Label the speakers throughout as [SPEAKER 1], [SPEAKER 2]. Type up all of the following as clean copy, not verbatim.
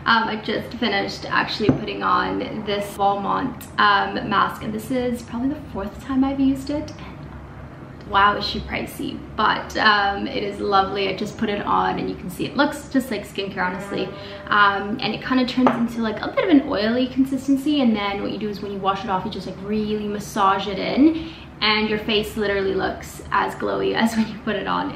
[SPEAKER 1] I just finished actually putting on this Walmart mask, and this is probably the 4th time I've used it. Wow, is she pricey, but it is lovely. I just put it on and you can see it looks just like skincare, honestly, and it kind of turns into like a bit of an oily consistency, and then what you do is when you wash it off, you just like really massage it in, and your face literally looks as glowy as when you put it on.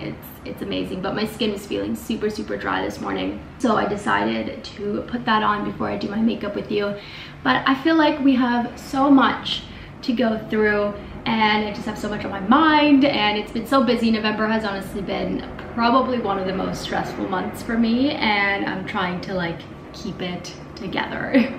[SPEAKER 1] It's amazing. But my skin was feeling super dry this morning, so I decided to put that on before I do my makeup with you. But I feel like we have so much to go through, and I just have so much on my mind, and it's been so busy. November has honestly been probably one of the most stressful months for me, and I'm trying to like keep it together.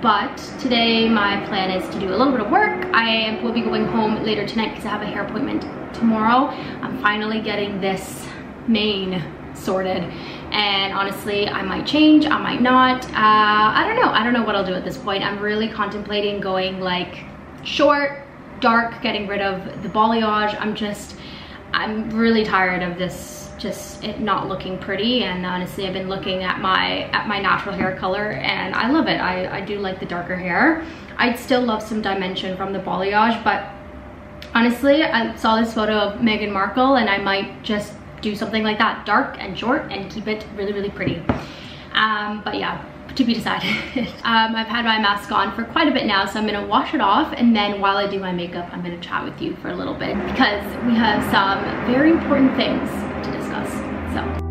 [SPEAKER 1] But today my plan is to do a little bit of work. I will be going home later tonight because I have a hair appointment tomorrow. I'm finally getting this mane sorted, and honestly I might change, I might not. I don't know what I'll do at this point. I'm really contemplating going like short, dark, getting rid of the balayage. I'm really tired of this, just it not looking pretty. And honestly, I've been looking at my natural hair color, and I love it. I do like the darker hair. I'd still love some dimension from the balayage, but honestly, I saw this photo of Meghan Markle, and I might just do something like that, dark and short, and keep it really pretty. But yeah, to be decided. I've had my mask on for quite a bit now, so I'm gonna wash it off, and then while I do my makeup, I'm gonna chat with you for a little bit because we have some very important things to discuss. So.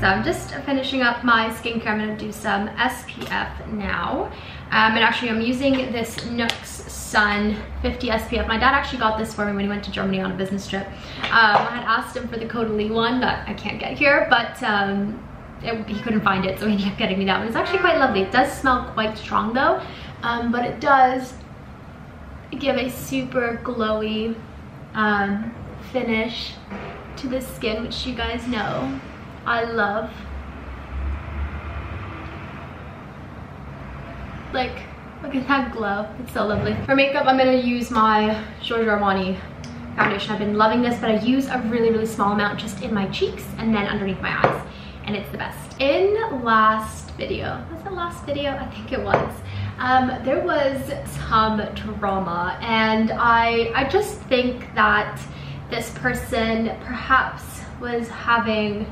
[SPEAKER 1] So I'm just finishing up my skincare. I'm going to do some SPF now. And actually I'm using this NYX Sun 50 SPF. My dad actually got this for me when he went to Germany on a business trip. I had asked him for the Caudalie one that I can't get here, but he couldn't find it, so he ended up getting me that one. It's actually quite lovely. It does smell quite strong though, but it does give a super glowy finish to the skin, which you guys know I love. Like, look at that glow. It's so lovely. For makeup, I'm gonna use my Giorgio Armani foundation. I've been loving this, but I use a really small amount just in my cheeks and then underneath my eyes, and it's the best. In last video, was it last video? I think it was. There was some drama, and I just think that this person perhaps was having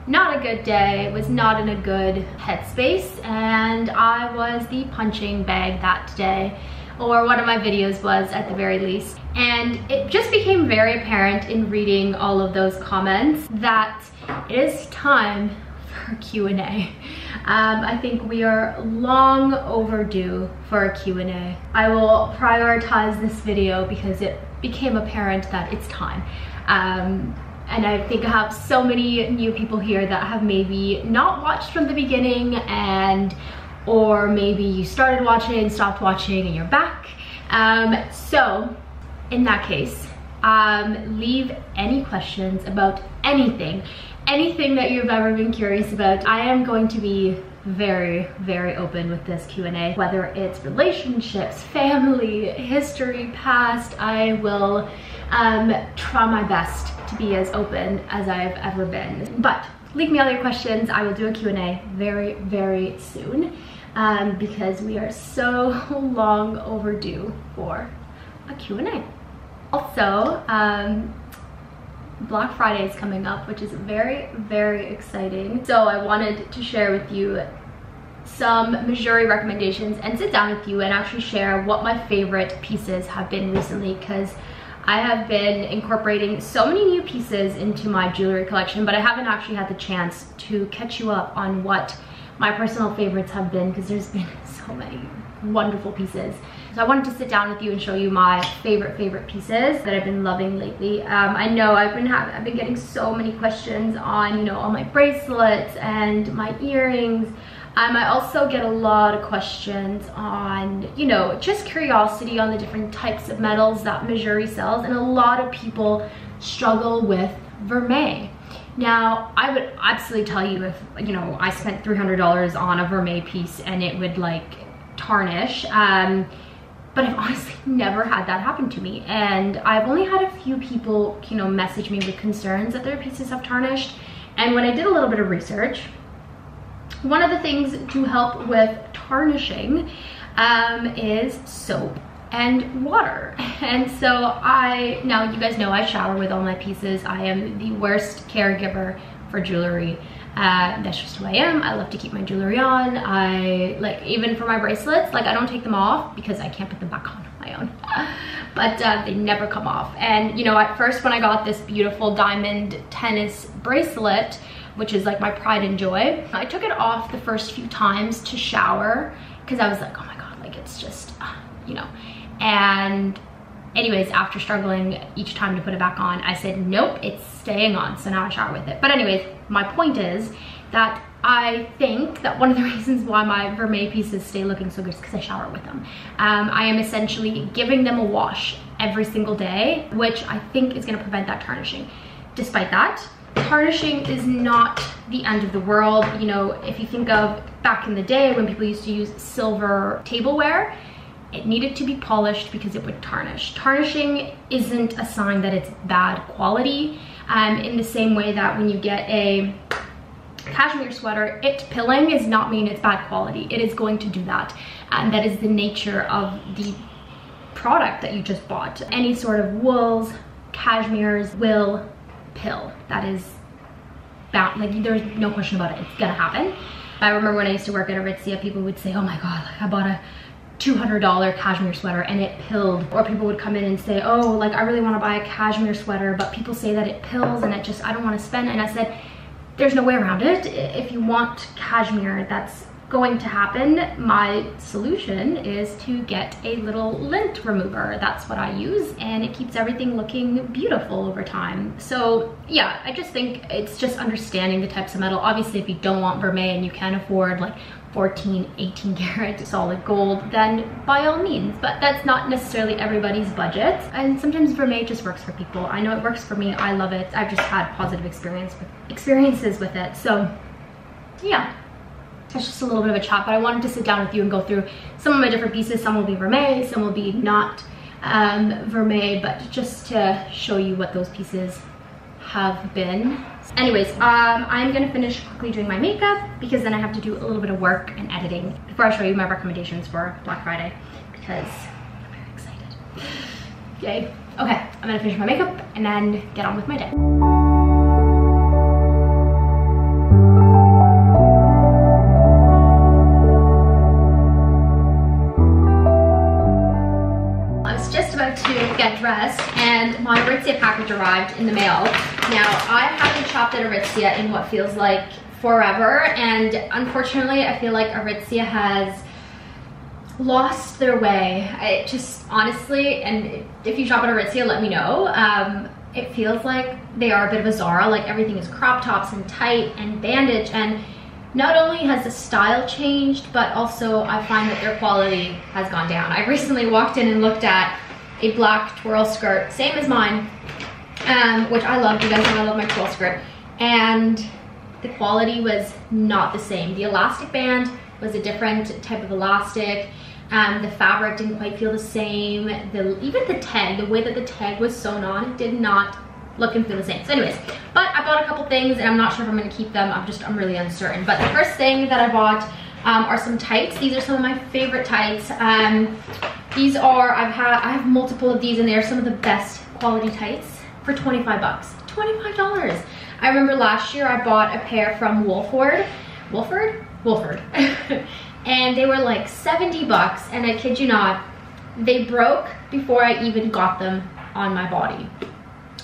[SPEAKER 1] not a good day, was not in a good headspace, and I was the punching bag that day, or one of my videos was at the very least. And it just became very apparent in reading all of those comments that it is time for a Q&A. I think we are long overdue for a Q&A. I will prioritize this video because it became apparent that it's time. And I think I have so many new people here that have maybe not watched from the beginning, or maybe you started watching, stopped watching, and you're back. So in that case, leave any questions about anything that you've ever been curious about. I am going to be very open with this Q&A, whether it's relationships, family, history, past. I will try my best to be as open as I've ever been. But leave me all your questions. I will do a Q&A very soon, because we are so long overdue for a Q&A. Also, Black Friday is coming up, which is very exciting. So I wanted to share with you some MEJURI recommendations and sit down with you and actually share what my favorite pieces have been recently, because I have been incorporating so many new pieces into my jewelry collection, but I haven't actually had the chance to catch you up on what my personal favorites have been, because there's been so many wonderful pieces. So I wanted to sit down with you and show you my favorite pieces that I've been loving lately. I know I've been getting so many questions on, you know, all my bracelets and my earrings. I also get a lot of questions on, you know, just curiosity on the different types of metals that MEJURI sells, and a lot of people struggle with vermeil.
[SPEAKER 2] Now, I would absolutely tell you if, you know, I spent $300 on a vermeil piece and it would like tarnish, but I've honestly never had that happen to me. And I've only had a few people, you know, message me with concerns that their pieces have tarnished. And when I did a little bit of research, one of the things to help with tarnishing is soap and water. And so now you guys know I shower with all my pieces. I am the worst caregiver for jewelry. That's just who I am. I love to keep my jewelry on. I like, even for my bracelets, like I don't take them off because I can't put them back on my own. But they never come off. And you know, at first when I got this beautiful diamond tennis bracelet, which is like my pride and joy, I took it off the first few times to shower because I was like, oh my God, like it's just, you know. And anyways, after struggling each time to put it back on, I said, nope, it's staying on. So now I shower with it. But anyways, my point is that I think that one of the reasons why my vermeil pieces stay looking so good is because I shower with them. I am essentially giving them a wash every single day, which I think is gonna prevent that tarnishing. Despite that, tarnishing is not the end of the world. You know, if you think of back in the day when people used to use silver tableware, it needed to be polished because it would tarnish. Tarnishing isn't a sign that it's bad quality. In the same way that when you get a cashmere sweater, it pilling does not mean it's bad quality. It is going to do that. And that is the nature of the product that you just bought. Any sort of wools, cashmeres will pill. That is bound, like there's no question about it. It's gonna happen. I remember when I used to work at Aritzia, people would say, oh my God, like I bought a $200 cashmere sweater and it pilled. Or people would come in and say, oh, like I really want to buy a cashmere sweater, but people say that it pills and I don't want to spend. And I said, there's no way around it. If you want cashmere, that's going to happen. My solution is to get a little lint remover. That's what I use, and it keeps everything looking beautiful over time. So yeah, I just think it's just understanding the types of metal. Obviously, if you don't want vermeil and you can afford like 14, 18 karat solid gold, then by all means, but that's not necessarily everybody's budget. And sometimes vermeil just works for people. I know it works for me. I love it. I've just had positive experiences with it. So yeah, it's just a little bit of a chat, but I wanted to sit down with you and go through some of my different pieces. Some will be vermeil, some will be not vermeil, but just to show you what those pieces have been. Anyways, I'm gonna finish quickly doing my makeup because then I have to do a little bit of work and editing before I show you my recommendations for Black Friday, because I'm very excited. Yay. Okay, I'm gonna finish my makeup and then get on with my day. To get dressed and my Aritzia package arrived in the mail. Now I haven't shopped at Aritzia in what feels like forever, and unfortunately I feel like Aritzia has lost their way. It just honestly, and if you shop at Aritzia, let me know. It feels like they are a bit of a Zara. Like everything is crop tops and tight and bandage, and not only has the style changed, but also I find that their quality has gone down. I recently walked in and looked at a black twirl skirt, same as mine, which I love. You guys know I love my twirl skirt, and the quality was not the same. The elastic band was a different type of elastic. The fabric didn't quite feel the same. Even the tag, the way that the tag was sewn on, it did not look and feel the same. So anyways, but I bought a couple things and I'm not sure if I'm gonna keep them. I'm really uncertain. But the first thing that I bought are some tights. These are some of my favorite tights. These are, I have multiple of these, and they are some of the best quality tights for 25 bucks. $25. I remember last year I bought a pair from Wolford, and they were like 70 bucks, and I kid you not, they broke before I even got them on my body.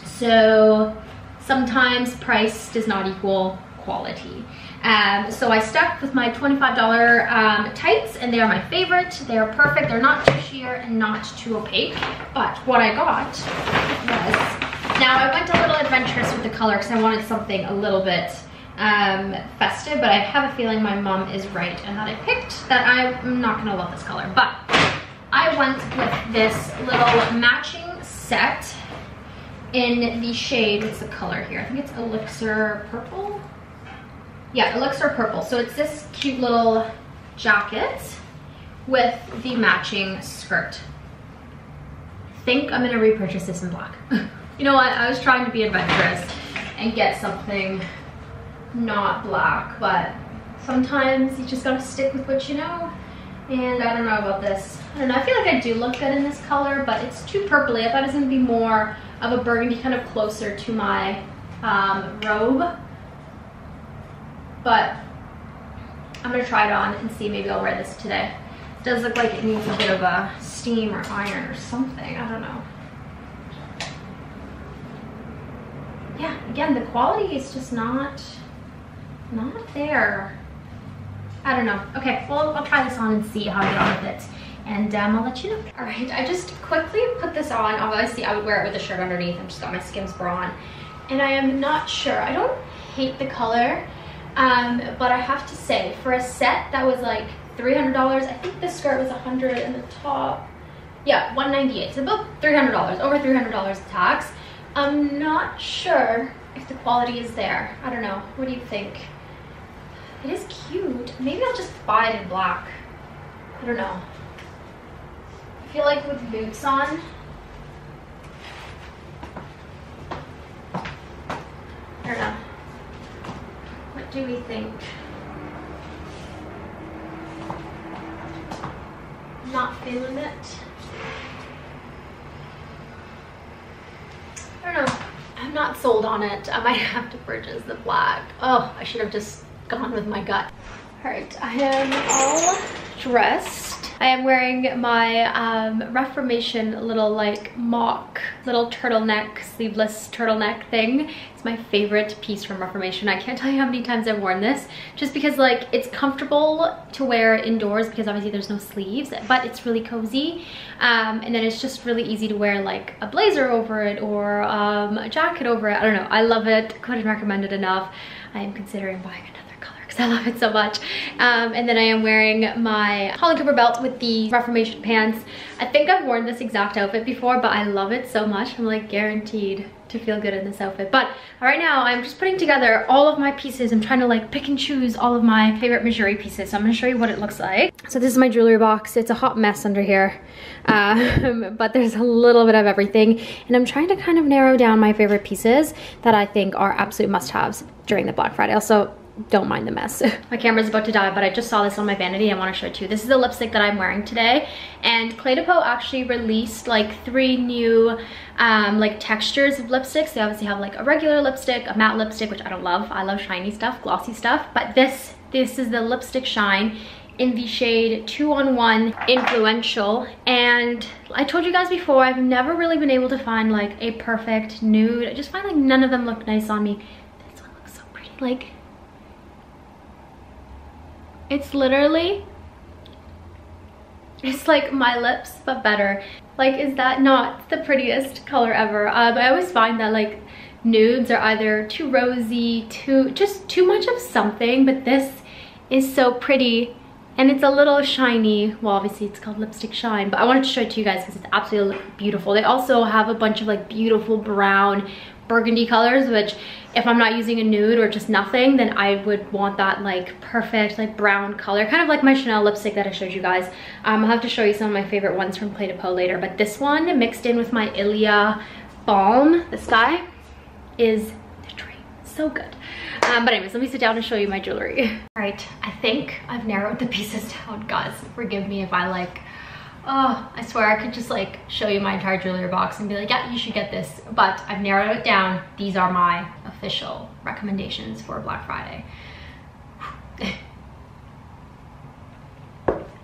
[SPEAKER 2] So sometimes price does not equal quality. So I stuck with my $25 tights, and they are my favorite. They are perfect. They're not too sheer and not too opaque. But what I got was, now I went a little adventurous with the color because I wanted something a little bit festive, but I have a feeling my mom is right and that I picked that I'm not gonna love this color. But I went with this little matching set in the shade, what's the color here? I think it's Elixir Purple. Yeah, Elixir Purple. So it's this cute little jacket with the matching skirt. I think I'm gonna repurchase this in black. You know what, I was trying to be adventurous and get something not black, but sometimes you just gotta stick with what you know. And I don't know about this. I don't know, I feel like I do look good in this color, but it's too purpley. I thought it was gonna be more of a burgundy, kind of closer to my robe. But I'm gonna try it on and see, maybe I'll wear this today. It does look like it needs a bit of a steam or iron or something, I don't know. Yeah, again, the quality is just not there. I don't know. Okay, well, I'll try this on and see how I get on with it. And I'll let you know. All right, I just quickly put this on. Obviously, I would wear it with a shirt underneath. I've just got my Skims bra on. And I am not sure. I don't hate the color, but I have to say, for a set that was like $300, I think the skirt was $100 and the top, yeah, $198. It's about $300, over $300 tax. I'm not sure if the quality is there. I don't know. What do you think? It is cute. Maybe I'll just buy it in black. I don't know. I feel like with boots on, I don't know. What do we think? Not feeling it. I don't know. I'm not sold on it. I might have to purchase the black. Oh, I should have just gone with my gut. All right, I am all dressed. I am wearing my Reformation little like mock little turtleneck, sleeveless turtleneck thing. It's my favorite piece from Reformation. I can't tell you how many times I've worn this, just because like it's comfortable to wear indoors because obviously there's no sleeves, but it's really cozy. And then it's just really easy to wear like a blazer over it or a jacket over it. I don't know, I love it, couldn't recommend it enough. I am considering buying another color because I love it so much. And then I am wearing my Holly Cooper belt with the Reformation pants. I think I've worn this exact outfit before, but I love it so much. I'm like guaranteed to feel good in this outfit. But right now I'm just putting together all of my pieces. I'm trying to like pick and choose all of my favorite MEJURI pieces. So I'm gonna show you what it looks like. So this is my jewelry box. It's a hot mess under here. But there's a little bit of everything. And I'm trying to kind of narrow down my favorite pieces that I think are absolute must-haves during the Black Friday. Also, don't mind the mess. My camera's about to die, but I just saw this on my vanity and I want to show it to you. This is the lipstick that I'm wearing today, and Clé de Peau actually released like 3 new like textures of lipsticks. They obviously have like a regular lipstick, a matte lipstick, which I don't love. I love shiny stuff, glossy stuff, but this is the lipstick shine in the shade 2-on-1 Influential. And I told you guys before, I've never really been able to find like a perfect nude. I just find like none of them look nice on me. This one looks so pretty. Like, it's literally, it's like my lips, but better. Like, is that not the prettiest color ever? I always find that like nudes are either too rosy, just too much of something, but this is so pretty and it's a little shiny. Well, obviously it's called Lipstick Shine, but I wanted to show it to you guys because it's absolutely beautiful. They also have a bunch of like beautiful brown burgundy colors, which if I'm not using a nude or just nothing, then I would want that like perfect like brown color, kind of like my Chanel lipstick that I showed you guys. I'll have to show you some of my favorite ones from Clé de Peau later, but this one mixed in with my Ilia Balm, this guy, is the dream. So good. But anyways, let me sit down and show you my jewelry. All right, I think I've narrowed the pieces down. Guys, forgive me if I like, oh, I swear I could just like show you my entire jewelry box and be like, yeah, you should get this. But I've narrowed it down. These are my official recommendations for Black Friday.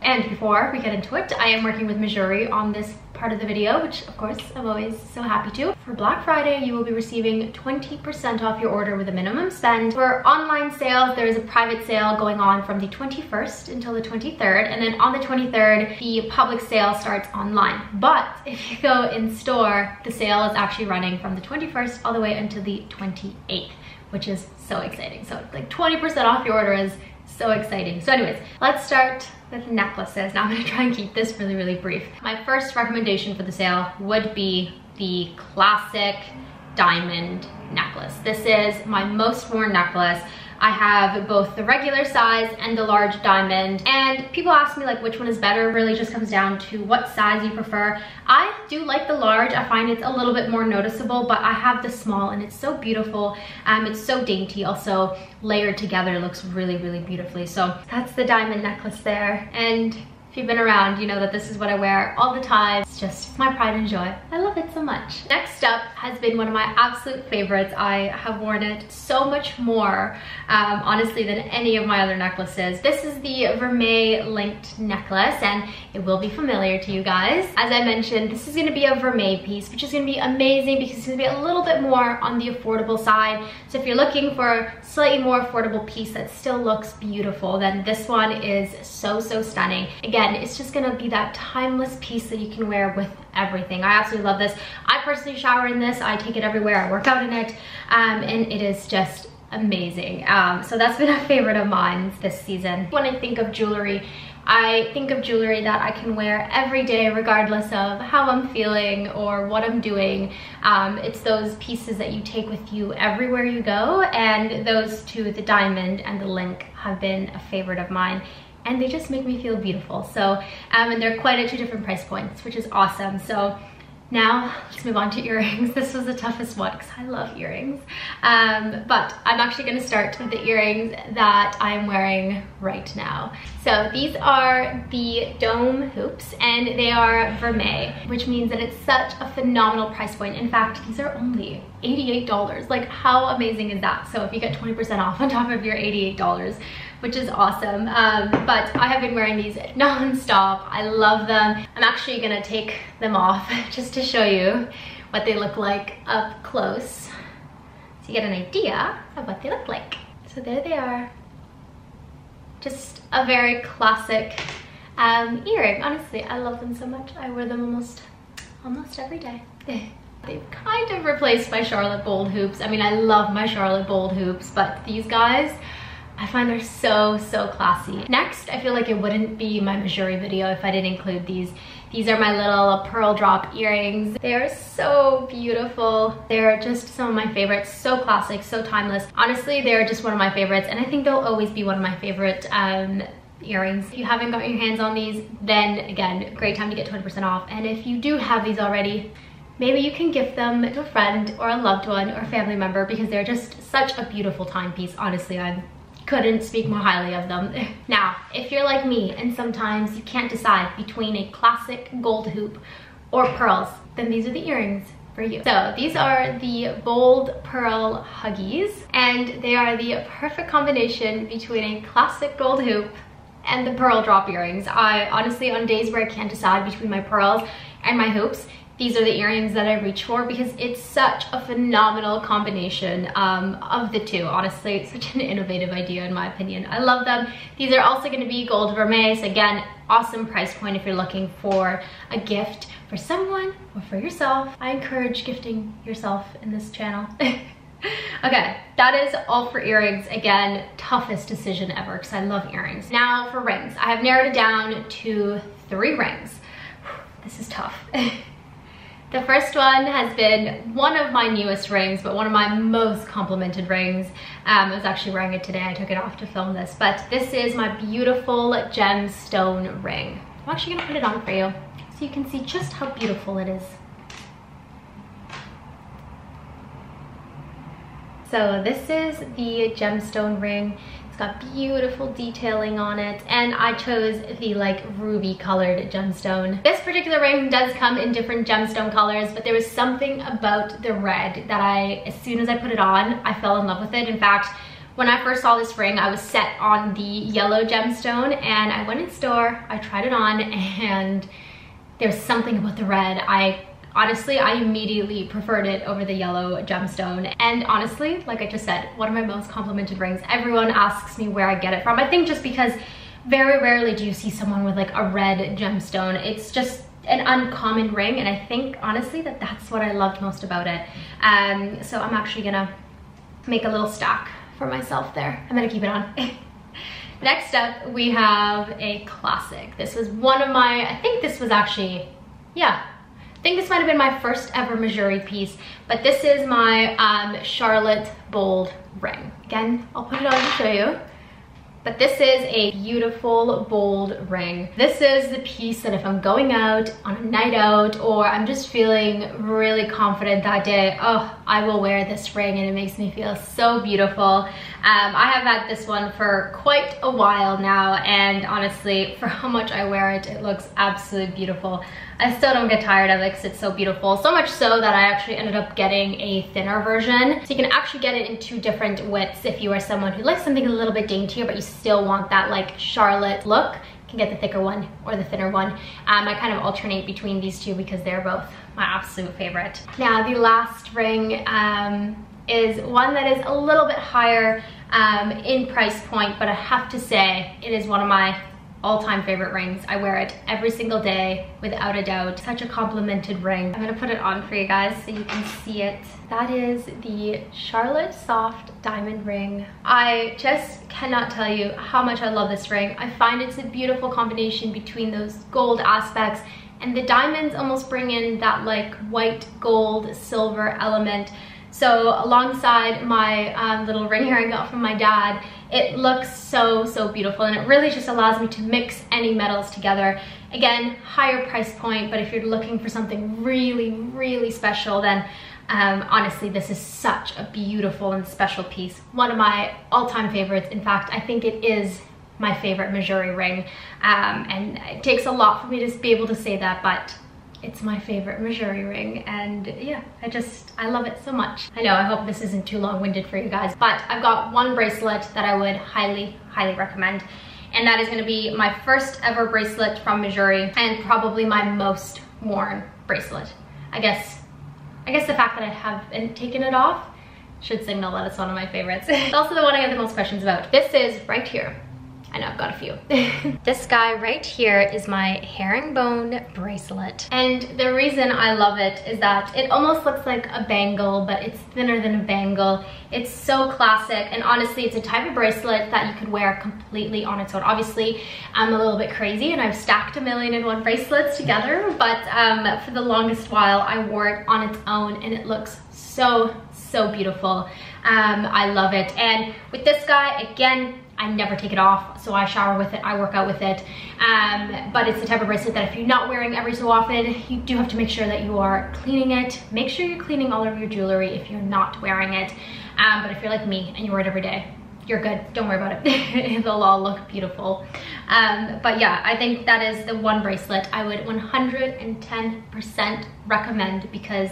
[SPEAKER 2] And before we get into it, I am working with MEJURI on this part of the video, which of course I'm always so happy to. For Black Friday, you will be receiving 20% off your order with a minimum spend. For online sales, there is a private sale going on from the 21st until the 23rd, and then on the 23rd, the public sale starts online. But if you go in store, the sale is actually running from the 21st all the way until the 28th, which is so exciting. So like 20% off your order is so exciting. So anyways, let's start with necklaces. Now I'm gonna try and keep this really, really brief. My first recommendation for the sale would be the classic diamond necklace. This is my most worn necklace. I have both the regular size and the large diamond, and people ask me like which one is better. It really just comes down to what size you prefer. I do like the large. I find it's a little bit more noticeable, but I have the small and it's so beautiful. It's so dainty, also layered together, looks really, really beautifully. So that's the diamond necklace there. And if you've been around, you know that this is what I wear all the time. It's just my pride and joy. I love it so much. Next up has been one of my absolute favorites. I have worn it so much more, honestly, than any of my other necklaces. This is the vermeil linked necklace, and it will be familiar to you guys. As I mentioned, this is gonna be a vermeil piece, which is gonna be amazing because it's gonna be a little bit more on the affordable side. So if you're looking for a slightly more affordable piece that still looks beautiful, then this one is so, so stunning. Again, it's just gonna be that timeless piece that you can wear with everything. I absolutely love this. I personally shower in this. I take it everywhere. I work out in it, and it is just amazing. So that's been a favorite of mine this season. When I think of jewelry, I think of jewelry that I can wear every day regardless of how I'm feeling or what I'm doing. It's those pieces that you take with you everywhere you go, and those two, the diamond and the link, have been a favorite of mine. And they just make me feel beautiful. So, and they're quite at 2 different price points, which is awesome. So now let's move on to earrings. This was the toughest one because I love earrings. But I'm actually gonna start with the earrings that I'm wearing right now. So these are the dome hoops, and they are vermeil, which means that it's such a phenomenal price point. In fact, these are only $88. Like, how amazing is that? So if you get 20% off on top of your $88, which is awesome. But I have been wearing these non-stop. I love them. I'm actually gonna take them off just to show you what they look like up close, so you get an idea of what they look like. So there they are. Just a very classic earring. Honestly, I love them so much. I wear them almost every day. They've kind of replaced my Charlotte Bold hoops. I mean, I love my Charlotte Bold hoops, but these guys, I find they're so, so classy. Next, I feel like it wouldn't be my MEJURI video if I didn't include these. These are my little pearl drop earrings. They're so beautiful. They're just some of my favorites. So classic, so timeless. Honestly, they're just one of my favorites, and I think they'll always be one of my favorite earrings. If you haven't got your hands on these, then again, great time to get 20% off. And if you do have these already, maybe you can gift them to a friend or a loved one or family member, because they're just such a beautiful timepiece. Honestly, I couldn't speak more highly of them. Now, if you're like me and sometimes you can't decide between a classic gold hoop or pearls, then these are the earrings for you. So these are the bold pearl huggies, and they are the perfect combination between a classic gold hoop and the pearl drop earrings. I honestly, on days where I can't decide between my pearls and my hoops, these are the earrings that I reach for, because it's such a phenomenal combination of the two. Honestly, it's such an innovative idea in my opinion. I love them. These are also going to be gold vermeil. So again, awesome price point if you're looking for a gift for someone or for yourself. I encourage gifting yourself in this channel. Okay, that is all for earrings. Again, toughest decision ever because I love earrings. Now for rings. I have narrowed it down to 3 rings. This is tough. The first one has been one of my newest rings, but one of my most complimented rings. I was actually wearing it today. I took it off to film this, but this is my beautiful gemstone ring. I'm actually gonna put it on for you so you can see just how beautiful it is. So this is the gemstone ring. It's got beautiful detailing on it, and I chose the like ruby colored gemstone. This particular ring does come in different gemstone colors, but there was something about the red that as soon as I put it on, I fell in love with it. In fact, when I first saw this ring, I was set on the yellow gemstone, and I went in store, I tried it on, and there's something about the red. Honestly, I immediately preferred it over the yellow gemstone. And honestly, like I just said, one of my most complimented rings. Everyone asks me where I get it from. I think just because very rarely do you see someone with like a red gemstone. It's just an uncommon ring, and I think honestly that's what I loved most about it. So I'm actually gonna make a little stack for myself there. I'm gonna keep it on. Next up, we have a classic. This was one of my, I think this was actually, yeah, I think this might have been my first ever MEJURI piece, but this is my Charlotte Bold ring. Again, I'll put it on to show you. But this is a beautiful bold ring. This is the piece that if I'm going out on a night out or I'm just feeling really confident that day, oh, I will wear this ring and it makes me feel so beautiful. I have had this one for quite a while now, and honestly, for how much I wear it, it looks absolutely beautiful. I still don't get tired of it because it's so beautiful. So much so that I actually ended up getting a thinner version. So you can actually get it in 2 different widths if you are someone who likes something a little bit daintier, but you still want that like Charlotte look. You can get the thicker one or the thinner one. I kind of alternate between these 2 because they're both my absolute favorite. Now the last ring is one that is a little bit higher in price point, but I have to say it is one of my all-time favorite rings. I wear it every single day without a doubt. Such a complimented ring. I'm gonna put it on for you guys so you can see it. That is the Charlotte Soft diamond ring. I just cannot tell you how much I love this ring. I find it's a beautiful combination between those gold aspects, and the diamonds almost bring in that like white gold silver element. So alongside my little ring here I got from my dad, it looks so beautiful, and it really just allows me to mix any metals together. Again, higher price point, but if you're looking for something really special, then honestly, this is such a beautiful and special piece. One of my all-time favorites. In fact, I think it is my favorite MEJURI ring, and it takes a lot for me to be able to say that, but it's my favorite MEJURI ring, and yeah, I love it so much. I know, I hope this isn't too long-winded for you guys, but I've got one bracelet that I would highly recommend, and that is gonna be my first ever bracelet from MEJURI, and probably my most worn bracelet. I guess the fact that I haven't taken it off should signal that it's one of my favorites. It's also the one I get the most questions about. This is right here. I know, I've got a few. This guy right here is my herringbone bracelet. And the reason I love it is that it almost looks like a bangle, but it's thinner than a bangle. It's so classic, and honestly, it's a type of bracelet that you could wear completely on its own. Obviously, I'm a little bit crazy and I've stacked 1,000,001 bracelets together, but for the longest while, I wore it on its own, and it looks so beautiful. I love it. And with this guy, again, I never take it off, so I shower with it, I work out with it, but it's the type of bracelet that if you're not wearing every so often, you do have to make sure that you are cleaning it. Make sure you're cleaning all of your jewelry if you're not wearing it, but if you're like me and you wear it every day, you're good, don't worry about it. They'll all look beautiful. But yeah, I think that is the one bracelet I would 110% recommend, because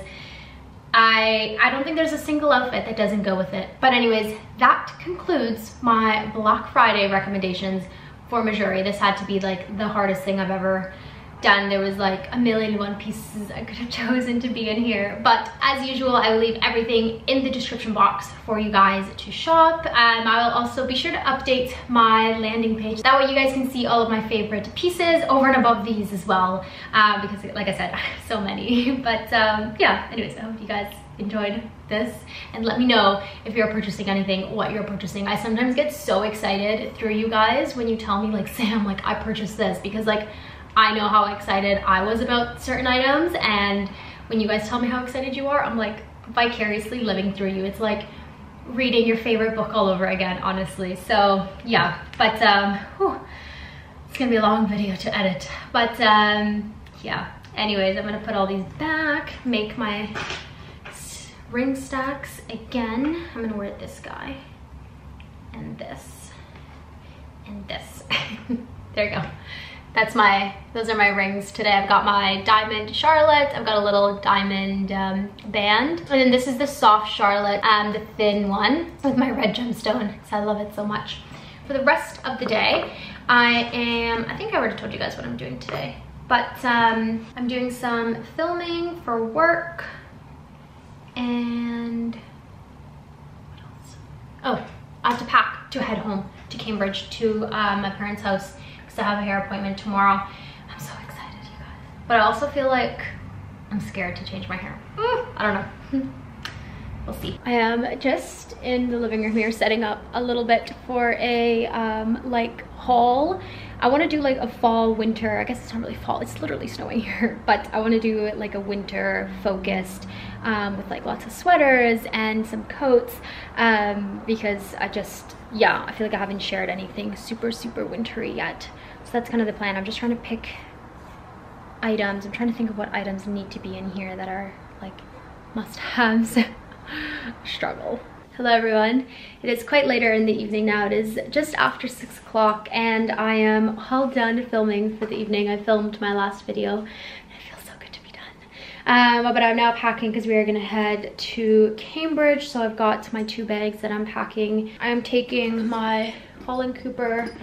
[SPEAKER 2] I don't think there's a single outfit that doesn't go with it. But anyways, that concludes my Black Friday recommendations for MEJURI. This had to be like the hardest thing I've ever done. There was like 1,000,001 pieces I could have chosen to be in here, but as usual, I will leave everything in the description box for you guys to shop. I will also be sure to update my landing page, that way you guys can see all of my favorite pieces over and above these as well, because like I said, I have so many. But yeah, anyways, I hope you guys enjoyed this, and let me know if you're purchasing anything, what you're purchasing. I sometimes get so excited through you guys when you tell me like, Sam, like I purchased this, because like I know how excited I was about certain items, and when you guys tell me how excited you are, I'm like vicariously living through you. It's like reading your favorite book all over again, honestly. So yeah, but it's gonna be a long video to edit, but yeah, anyways, I'm gonna put all these back, make my ring stacks again. I'm gonna wear this guy and this and this. There you go. Those are my rings today. I've got my diamond Charlotte, I've got a little diamond band, and then this is the soft Charlotte, the thin one with my red gemstone, because I love it so much. For the rest of the day, I think I already told you guys what I'm doing today, but I'm doing some filming for work, and what else? Oh, I have to pack to head home to Cambridge to my parents' house, I have a hair appointment tomorrow. I'm so excited, you guys. But I also feel like I'm scared to change my hair. I don't know. We'll see. I am just in the living room here setting up a little bit for a like haul.
[SPEAKER 1] I want to do like a fall winter, I guess it's not really fall, it's literally snowing here, but I want to do like a winter focused with like lots of sweaters and some coats, because I just, yeah, I feel like I haven't shared anything super wintry yet. So that's kind of the plan. I'm just trying to pick items. I'm trying to think of what items need to be in here that are like must-haves. Struggle. Hello everyone. It is quite later in the evening now. It is just after 6 o'clock and I am all done filming for the evening. I filmed my last video and it feels so good to be done. But I'm now packing because we are gonna head to Cambridge. So I've got my 2 bags that I'm packing. I am taking my Holland Cooper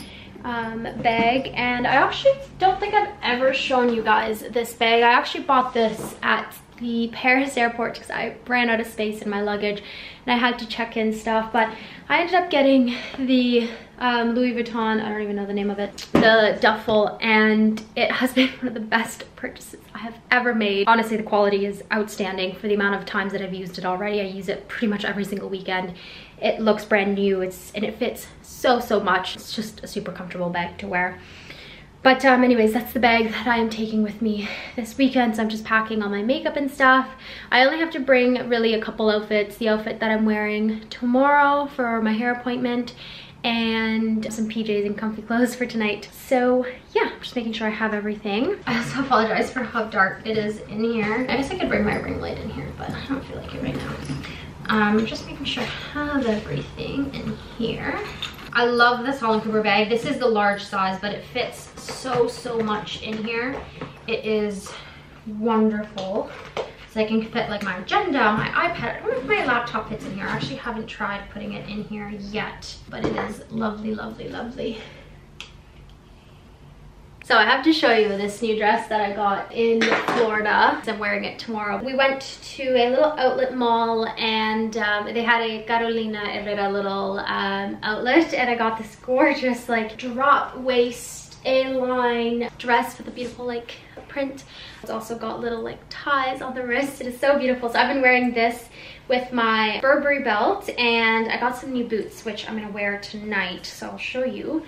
[SPEAKER 1] bag, and I actually don't think I've ever shown you guys this bag. I actually bought this at the Paris airport because I ran out of space in my luggage and I had to check in stuff, but I ended up getting the Louis Vuitton, I don't even know the name of it, the duffel, and it has been one of the best purchases I have ever made. Honestly, the quality is outstanding for the amount of times that I've used it already. I use it pretty much every single weekend. It looks brand new, and it fits so much. It's just a super comfortable bag to wear. But anyways, that's the bag that I am taking with me this weekend. So I'm just packing all my makeup and stuff. I only have to bring really a couple outfits. The outfit that I'm wearing tomorrow for my hair appointment, and some PJs and comfy clothes for tonight. So yeah, I'm just making sure I have everything. I also apologize for how dark it is in here. I guess I could bring my ring light in here, but I don't feel like it right now. I'm just making sure I have everything in here. I love this Holland Cooper bag. This is the large size, but it fits so much in here. It is wonderful. So I can fit like my agenda, my iPad. I don't know if my laptop fits in here. I actually haven't tried putting it in here yet, but it is lovely. So I have to show you this new dress that I got in Florida. I'm wearing it tomorrow. We went to a little outlet mall and they had a Carolina Herrera little outlet, and I got this gorgeous like drop waist A-line dress with a beautiful like print. It's also got little like ties on the wrist. It is so beautiful. So I've been wearing this with my Burberry belt, and I got some new boots which I'm gonna wear tonight, so I'll show you.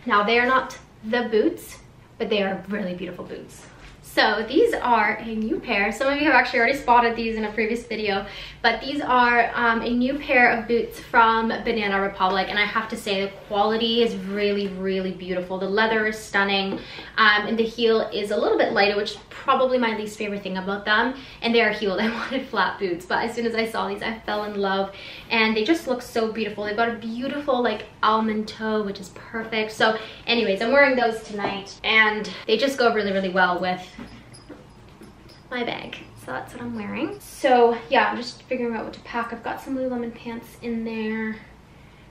[SPEAKER 1] Now they are not the boots, but they are really beautiful boots. So these are a new pair. Some of you have actually already spotted these in a previous video, but these are a new pair of boots from Banana Republic, and I have to say the quality is really beautiful. The leather is stunning, and the heel is a little bit lighter, which is probably my least favorite thing about them. And they are heeled. I wanted flat boots, but as soon as I saw these, I fell in love, and they just look so beautiful. They've got a beautiful like almond toe, which is perfect. So anyways, I'm wearing those tonight, and they just go really well with my bag. So that's what I'm wearing. So yeah, I'm just figuring out what to pack. I've got some Lululemon pants in there,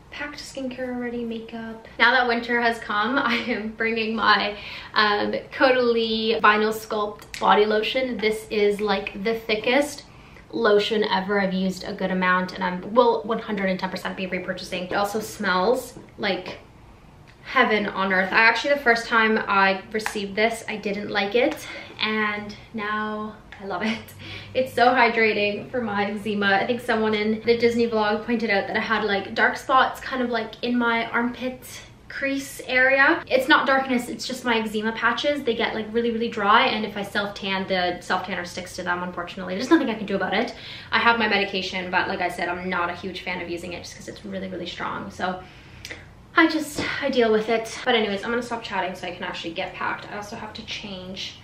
[SPEAKER 1] packed skincare already, makeup. Now that winter has come, I am bringing my Caudalie Vinyl Sculpt body lotion. This is like the thickest lotion ever. I've used a good amount, and I will 110% be repurchasing. It also smells like heaven on earth. I actually, the first time I received this, I didn't like it, and now I love it. It's so hydrating for my eczema. I think someone in the Disney vlog pointed out that I had like dark spots kind of like in my armpit crease area. It's not darkness, it's just my eczema patches. They get like really dry, and if I self-tan, the self-tanner sticks to them, unfortunately. There's nothing I can do about it. I have my medication, but like I said, I'm not a huge fan of using it just because it's really strong. So I deal with it. But anyways, I'm gonna stop chatting so I can actually get packed. I also have to change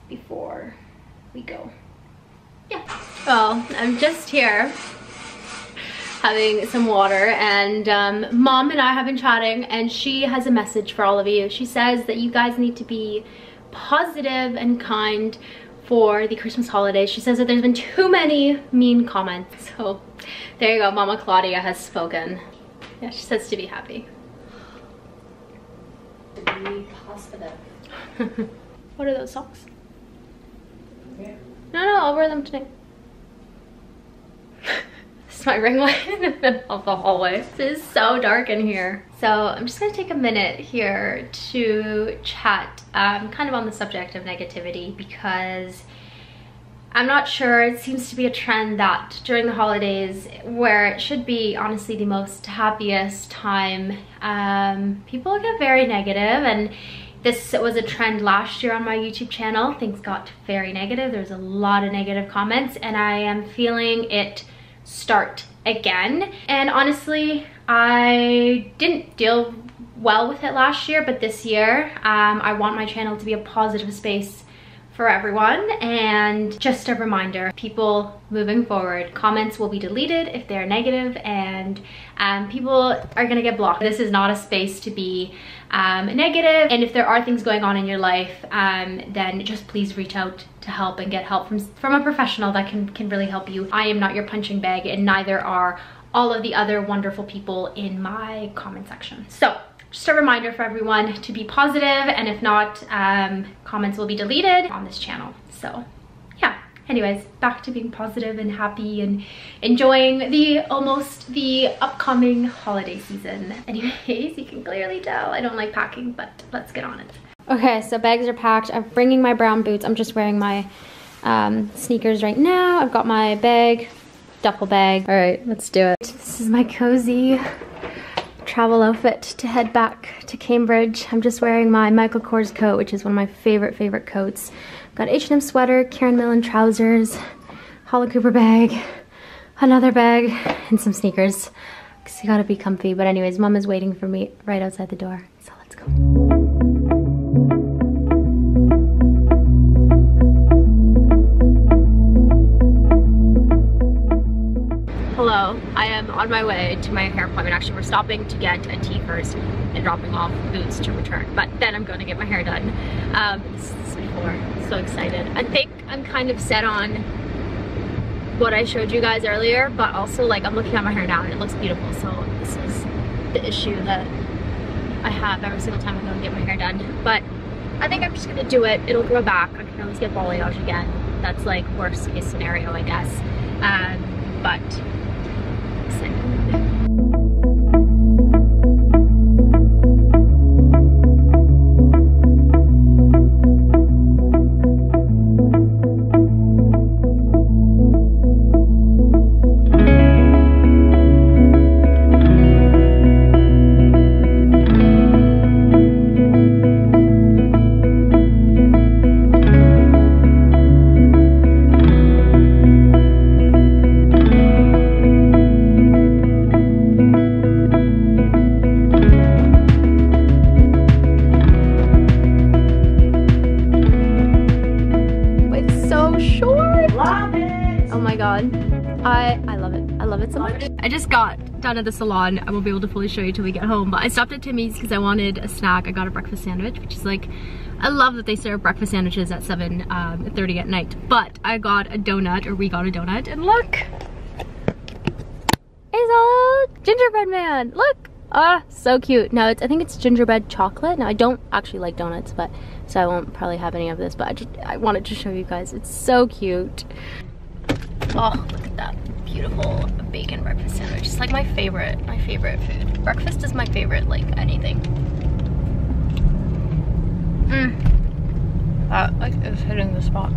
[SPEAKER 1] before we go. Yeah. Well, I'm just here having some water, and Mom and I have been chatting, and she has a message for all of you. She says that you guys need to be positive and kind for the Christmas holidays. She says that there's been too many mean comments. So there you go, Mama Claudia has spoken. Yeah, she says to be happy.
[SPEAKER 2] Be positive.
[SPEAKER 1] What are those socks?
[SPEAKER 2] Yeah.
[SPEAKER 1] No, I'll wear them tonight. This is my ring light in the middle of the hallway. This is so dark in here. So I'm just gonna take a minute here to chat kind of on the subject of negativity, because I'm not sure, it seems to be a trend that during the holidays, where it should be honestly the most happiest time, people get very negative, and
[SPEAKER 2] This was a trend last year on my YouTube channel. Things got very negative. There's a lot of negative comments, and I am feeling it start again. And honestly, I didn't deal well with it last year, but this year I want my channel to be a positive space for everyone. And just a reminder, people moving forward, comments will be deleted if they're negative, and people are gonna get blocked. This is not a space to be negative, and if there are things going on in your life, then just please reach out to help and get help from a professional that can really help you. I am not your punching bag, and neither are all of the other wonderful people in my comment section. So just a reminder for everyone to be positive, and if not, comments will be deleted on this channel. So yeah, anyways, back to being positive and happy and enjoying the upcoming holiday season. Anyways, you can clearly tell I don't like packing, but let's get on it. Okay, so bags are packed. I'm bringing my brown boots. I'm just wearing my sneakers right now. I've got my bag, duffel bag. All right, let's do it. This is my cozy travel outfit to head back to Cambridge. I'm just wearing my Michael Kors coat, which is one of my favorite coats. Got H&M sweater, Karen Millen trousers, Holly Cooper bag, another bag, and some sneakers. Because you gotta be comfy. But anyways, Mom is waiting for me right outside the door. So let's go. Hello, I am on my way to my hair appointment. Actually, we're stopping to get a tea first and dropping off boots to return. But then I'm going to get my hair done. This is before. So excited. I think I'm kind of set on what I showed you guys earlier, but also like I'm looking at my hair now and it looks beautiful. So this is the issue that I have every single time I go and get my hair done. But I think I'm just going to do it. It'll grow back. I can always get balayage again. That's like worst case scenario, I guess. But I love it. I love it so much. I just got done at the salon. I won't be able to fully show you till we get home, but I stopped at Timmy's because I wanted a snack. I got a breakfast sandwich, which is like, I love that they serve breakfast sandwiches at 7:30 at night. But I got a donut, or we got a donut, and look! It's a little gingerbread man. Look! Ah, so cute. Now I think it's gingerbread chocolate. Now I don't actually like donuts, but so I won't probably have any of this, but I wanted to show you guys. It's so cute. Oh, look at that beautiful bacon breakfast sandwich. It's like my favorite food. Breakfast is my favorite, like anything. That like is hitting the spot.